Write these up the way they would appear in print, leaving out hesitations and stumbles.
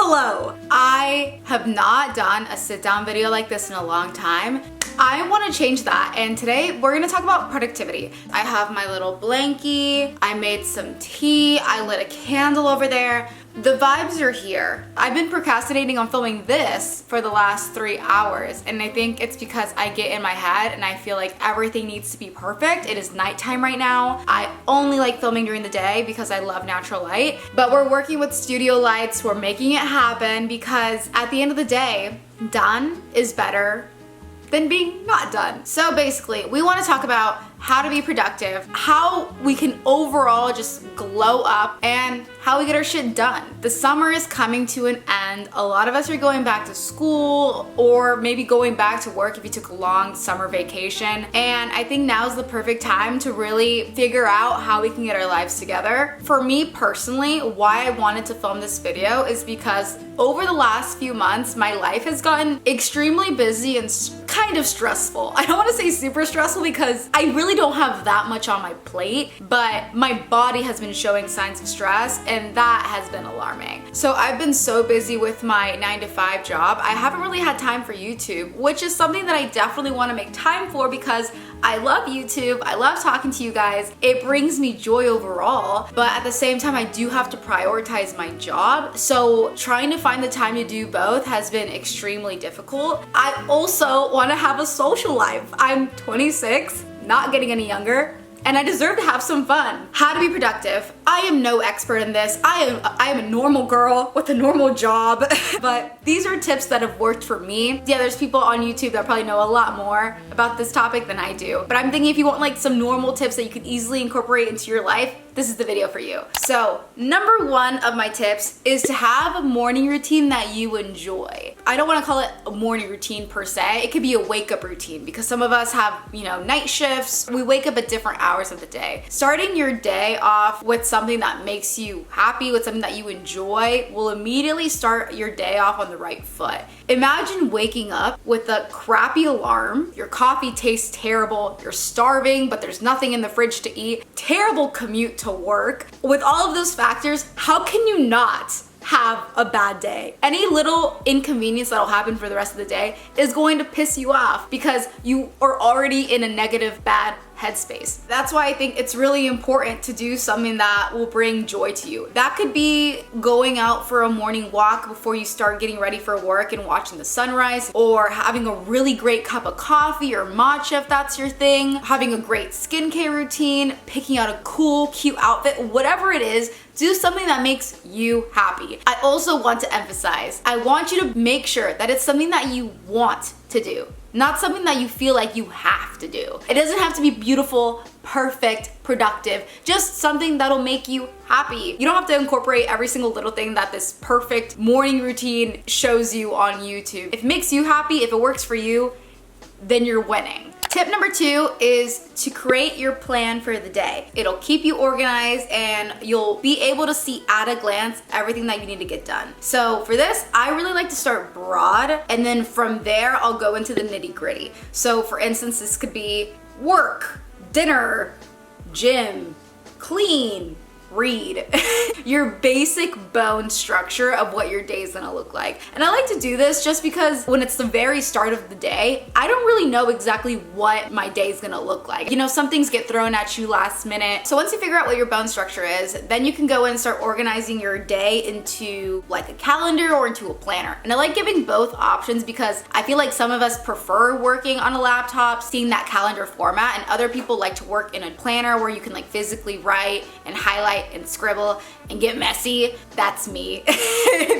Hello! I have not done a sit down video like this in a long time. I want to change that, and today we're gonna talk about productivity. I have my little blankie, I made some tea, I lit a candle over there. The vibes are here. I've been procrastinating on filming this for the last 3 hours, and I think it's because I get in my head and I feel like everything needs to be perfect. It is nighttime right now. I only like filming during the day because I love natural light, but we're working with studio lights, we're making it happen because at the end of the day, done is better than being not done. So basically, we want to talk about how to be productive, how we can overall just glow up, and how we get our shit done. The summer is coming to an end. A lot of us are going back to school or maybe going back to work if you took a long summer vacation. And I think now is the perfect time to really figure out how we can get our lives together. For me personally, why I wanted to film this video is because over the last few months, my life has gotten extremely busy and kind of stressful. I don't want to say super stressful because I really don't have that much on my plate, but my body has been showing signs of stress, and that has been alarming. So I've been so busy with my 9-to-5 job, I haven't really had time for YouTube, which is something that I definitely want to make time for because I love YouTube, I love talking to you guys, it brings me joy overall, but at the same time I do have to prioritize my job, so trying to find the time to do both has been extremely difficult. I also want to have a social life. I'm 26, not getting any younger, and I deserve to have some fun. How to be productive. I am no expert in this. I am a normal girl with a normal job, but these are tips that have worked for me. Yeah, there's people on YouTube that probably know a lot more about this topic than I do, but I'm thinking if you want like some normal tips that you can easily incorporate into your life, this is the video for you. So, number one of my tips is to have a morning routine that you enjoy. I don't want to call it a morning routine per se. It could be a wake up routine because some of us have, night shifts. We wake up at different hours of the day. Starting your day off with something that makes you happy, with something that you enjoy, will immediately start your day off on the right foot. Imagine waking up with a crappy alarm, your coffee tastes terrible, you're starving, but there's nothing in the fridge to eat, terrible commute to work. With all of those factors, how can you not have a bad day? Any little inconvenience that'll happen for the rest of the day is going to piss you off because you are already in a negative, bad headspace. That's why I think it's really important to do something that will bring joy to you. That could be going out for a morning walk before you start getting ready for work and watching the sunrise, or having a really great cup of coffee or matcha if that's your thing, having a great skincare routine, picking out a cool, cute outfit, whatever it is. Do something that makes you happy. I also want to emphasize, I want you to make sure that it's something that you want to do, not something that you feel like you have to do. It doesn't have to be beautiful, perfect, productive, just something that'll make you happy. You don't have to incorporate every single little thing that this perfect morning routine shows you on YouTube. If it makes you happy, if it works for you, then you're winning. Tip number 2 is to create your plan for the day. It'll keep you organized and you'll be able to see at a glance everything that you need to get done. So for this, I really like to start broad, and then from there, I'll go into the nitty-gritty. So for instance, this could be work, dinner, gym, clean, read. Your basic bone structure of what your day is gonna look like. And I like to do this just because when it's the very start of the day, I don't really know exactly what my day is gonna look like. Some things get thrown at you last minute. So once you figure out what your bone structure is, then you can go in and start organizing your day into like a calendar or into a planner. And I like giving both options because I feel like some of us prefer working on a laptop, seeing that calendar format, and other people like to work in a planner where you can like physically write and highlight and scribble and get messy. That's me.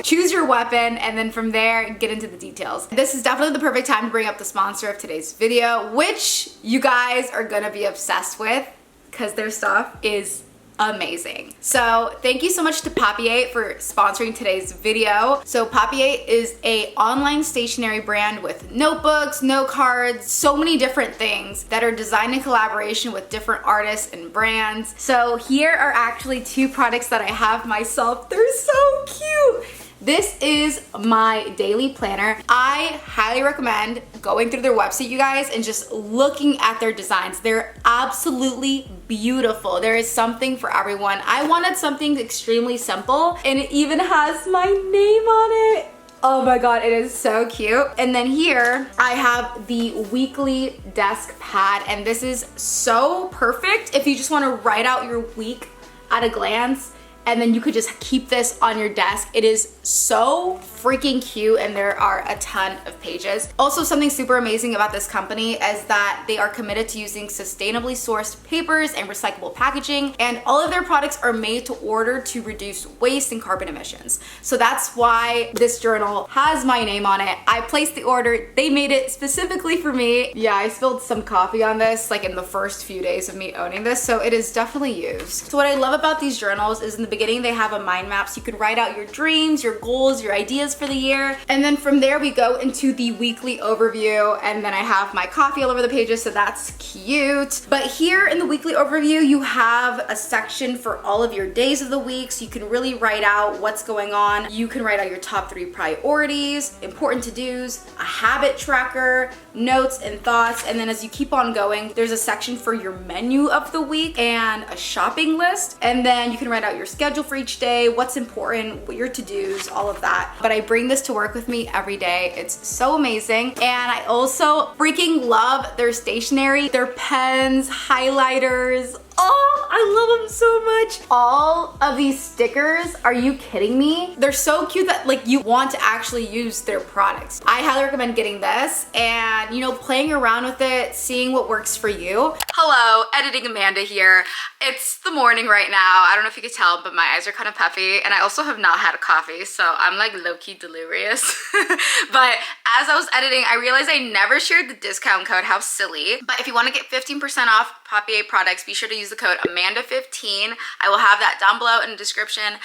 Choose your weapon, and then from there, get into the details. This is definitely the perfect time to bring up the sponsor of today's video, which you guys are gonna be obsessed with because their stuff is amazing. So thank you so much to Papier for sponsoring today's video. So Papier is a online stationery brand with notebooks, note cards, so many different things that are designed in collaboration with different artists and brands. So here are actually 2 products that I have myself. They're so cute. This is my daily planner. I highly recommend going through their website, you guys, and just looking at their designs. They're absolutely beautiful. There is something for everyone. I wanted something extremely simple, and it even has my name on it. Oh my god, it is so cute. And then here I have the weekly desk pad, and this is so perfect if you just want to write out your week at a glance, and then you could just keep this on your desk. It is so freaking cute, and there are a ton of pages. Also, something super amazing about this company is that they are committed to using sustainably sourced papers and recyclable packaging, and all of their products are made to order to reduce waste and carbon emissions. So that's why this journal has my name on it. I placed the order, they made it specifically for me. Yeah, I spilled some coffee on this like in the first few days of me owning this, so it is definitely used. So what I love about these journals is in the beginning they have a mind map, so you can write out your dreams, your goals, your ideas for the year, and then from there we go into the weekly overview, and then I have my coffee all over the pages, so that's cute. But here in the weekly overview you have a section for all of your days of the week, so you can really write out what's going on. You can write out your top 3 priorities, important to-dos, a habit tracker, notes and thoughts, and then as you keep on going there's a section for your menu of the week and a shopping list, and then you can write out your schedule for each day, what's important, what your to-dos, all of that. But I bring this to work with me every day. It's so amazing. And I also freaking love their stationery, their pens, highlighters. Oh, I love them so much. All of these stickers, are you kidding me? They're so cute that like you want to actually use their products. I highly recommend getting this and, you know, playing around with it, seeing what works for you. Hello, Editing Amanda here. It's the morning right now. I don't know if you could tell, but my eyes are kind of puffy, and I also have not had a coffee, so I'm like low-key delirious. But as I was editing, I realized I never shared the discount code. How silly. But if you want to get 15% off Papier products, be sure to use the code Amanda15. I will have that down below in the description,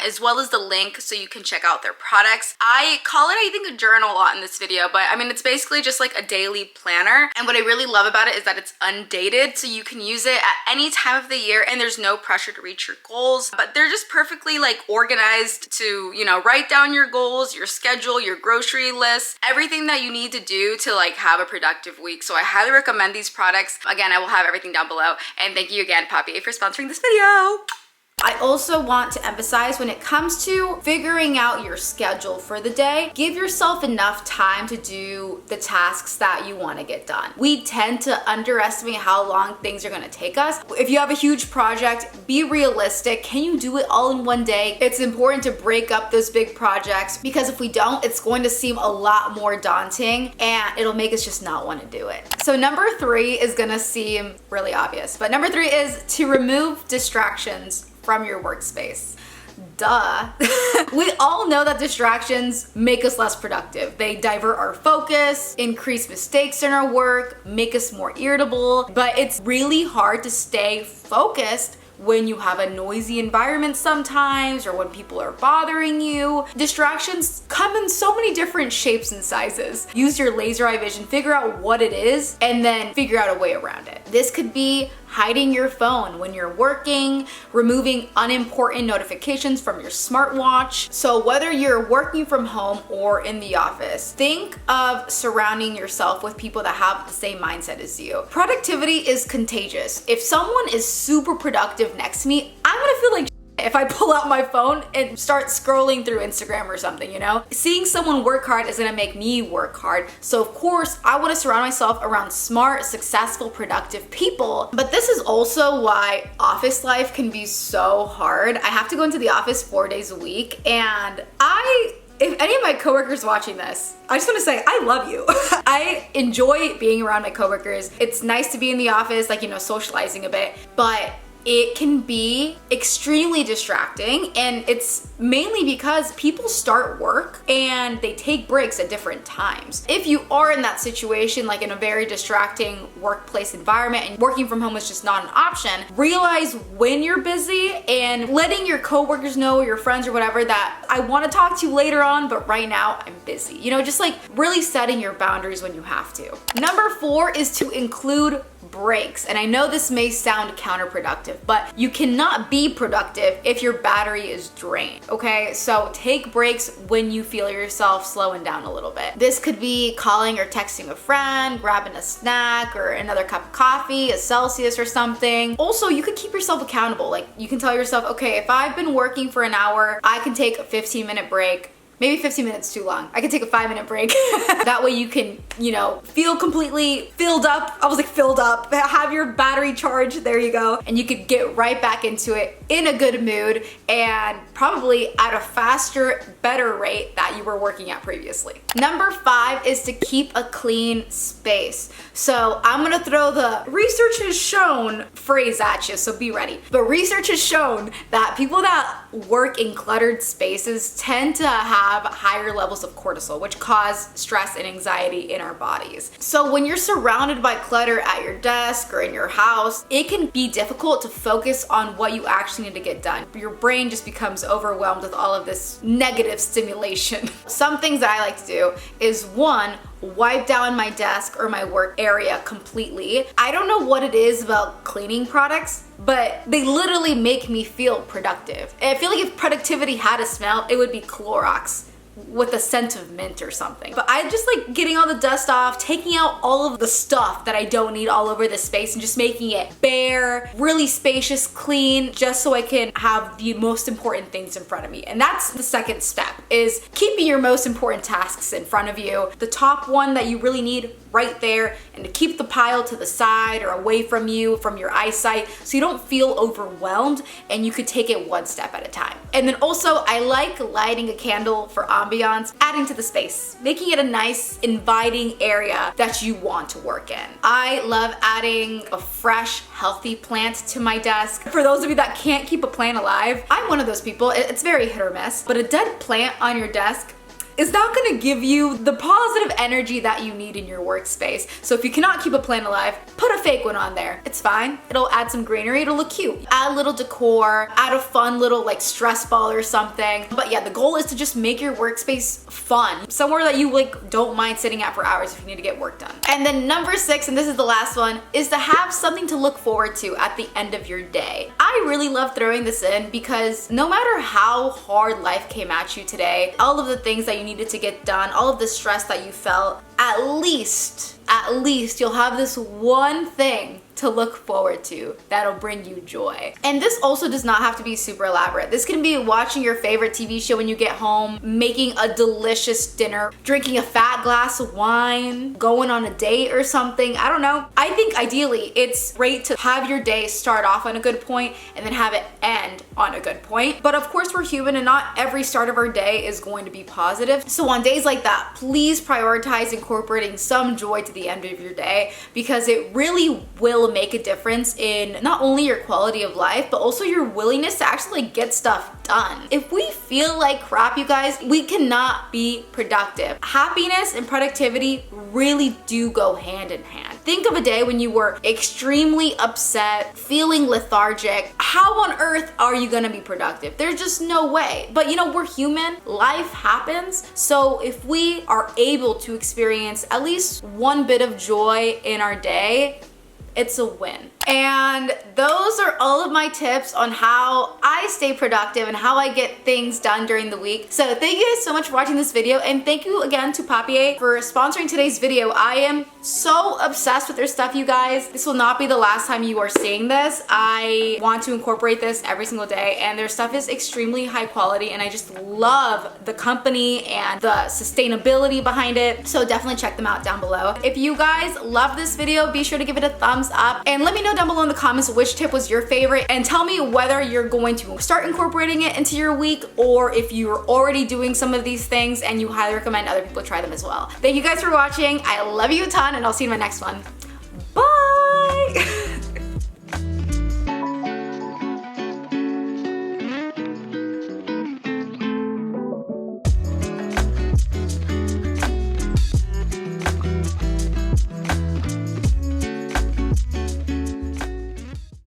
as well as the link so you can check out their products. I call it, I think, a journal a lot in this video, but I mean, it's basically just like a daily planner. And what I really love about it is that it's undated, so you can use it at any time of the year and there's no pressure to reach your goals. But they're just perfectly like organized to, you know, write down your goals, your schedule, your grocery list, everything that you need to do to like have a productive week. So I highly recommend these products. Again, I will have everything down below. And thank you again, Papier, for sponsoring this video. I also want to emphasize when it comes to figuring out your schedule for the day, give yourself enough time to do the tasks that you want to get done. We tend to underestimate how long things are going to take us. If you have a huge project, be realistic. Can you do it all in one day? It's important to break up those big projects, because if we don't, it's going to seem a lot more daunting and it'll make us just not want to do it. So number 3 is going to seem really obvious, but number 3 is to remove distractions from your workspace. Duh. We all know that distractions make us less productive. They divert our focus, increase mistakes in our work, make us more irritable, but it's really hard to stay focused when you have a noisy environment sometimes, or when people are bothering you. Distractions come in so many different shapes and sizes. Use your laser eye vision, figure out what it is, and then figure out a way around it. This could be hiding your phone when you're working, removing unimportant notifications from your smartwatch. So whether you're working from home or in the office, think of surrounding yourself with people that have the same mindset as you. Productivity is contagious. If someone is super productive next to me, I'm gonna feel like if I pull out my phone and start scrolling through Instagram or something, you know? Seeing someone work hard is gonna make me work hard. So of course, I wanna surround myself around smart, successful, productive people. But this is also why office life can be so hard. I have to go into the office 4 days a week, and if any of my coworkers watching this, I just want to say, I love you. I enjoy being around my coworkers. It's nice to be in the office, like, you know, socializing a bit, but it can be extremely distracting, and it's mainly because people start work and they take breaks at different times. If you are in that situation, like in a very distracting workplace environment and working from home is just not an option, realize when you're busy and letting your coworkers know, or your friends or whatever, that I want to talk to you later on, but right now I'm busy. You know, just like really setting your boundaries when you have to. Number 4 is to include breaks. And I know this may sound counterproductive, but you cannot be productive if your battery is drained, okay? So take breaks when you feel yourself slowing down a little bit. This could be calling or texting a friend, grabbing a snack or another cup of coffee, a Celsius or something. Also, you could keep yourself accountable. Like, you can tell yourself, okay, if I've been working for an hour, I can take a 15-minute break. Maybe 15 minutes too long. I can take a 5-minute break. That way you can, you know, feel completely filled up. I was like filled up. Have your battery charged. There you go. And you could get right back into it in a good mood and probably at a faster, better rate that you were working at previously. Number 5 is to keep a clean space. So I'm gonna throw the research has shown phrase at you, so be ready. But research has shown that people that work in cluttered spaces tend to have higher levels of cortisol, which cause stress and anxiety in our bodies. So when you're surrounded by clutter at your desk or in your house, it can be difficult to focus on what you actually need to get done. Your brain just becomes overwhelmed with all of this negative stimulation. Some things that I like to do is, one, wipe down my desk or my work area completely. I don't know what it is about cleaning products, but they literally make me feel productive. And I feel like if productivity had a smell, it would be Clorox with a scent of mint or something. But I just like getting all the dust off, taking out all of the stuff that I don't need all over the space and just making it bare, really spacious, clean, just so I can have the most important things in front of me. And that's the second step, is keeping your most important tasks in front of you. The top one that you really need right there, and to keep the pile to the side or away from you, from your eyesight, so you don't feel overwhelmed and you could take it one step at a time. And then also, I like lighting a candle for ambiance, adding to the space, making it a nice, inviting area that you want to work in. I love adding a fresh, healthy plant to my desk. For those of you that can't keep a plant alive, I'm one of those people. It's very hit or miss, but a dead plant on your desk is not gonna give you the positive energy that you need in your workspace. So if you cannot keep a plant alive, put a fake one on there. It's fine. It'll add some greenery. It'll look cute. Add a little decor, add a fun little like stress ball or something. But yeah, the goal is to just make your workspace fun. Somewhere that you like don't mind sitting at for hours if you need to get work done. And then number 6, and this is the last one, is to have something to look forward to at the end of your day. I really love throwing this in because no matter how hard life came at you today, all of the things that you needed to get done, all of the stress that you felt, at least you'll have this one thing to look forward to that'll bring you joy. And this also does not have to be super elaborate. This can be watching your favorite TV show when you get home, making a delicious dinner, drinking a fat glass of wine, going on a date or something. I don't know. I think ideally it's great to have your day start off on a good point and then have it end on a good point. But of course we're human and not every start of our day is going to be positive. So on days like that, please prioritize incorporating some joy to the end of your day, because it really will make a difference in not only your quality of life, but also your willingness to actually get stuff done. If we feel like crap, you guys, we cannot be productive. Happiness and productivity really do go hand in hand. Think of a day when you were extremely upset, feeling lethargic. How on earth are you gonna be productive? There's just no way. But you know, we're human, life happens. So if we are able to experience at least one bit of joy in our day, it's a win. And those are all of my tips on how I stay productive and how I get things done during the week. So thank you guys so much for watching this video, and thank you again to Papier for sponsoring today's video. I am so obsessed with their stuff, you guys. This will not be the last time you are seeing this. I want to incorporate this every single day, and their stuff is extremely high quality, and I just love the company and the sustainability behind it. So definitely check them out down below. If you guys love this video, be sure to give it a thumbs up and let me know down below in the comments which tip was your favorite, and tell me whether you're going to start incorporating it into your week or if you're already doing some of these things and you highly recommend other people try them as well. Thank you guys for watching. I love you a ton, and I'll see you in my next one.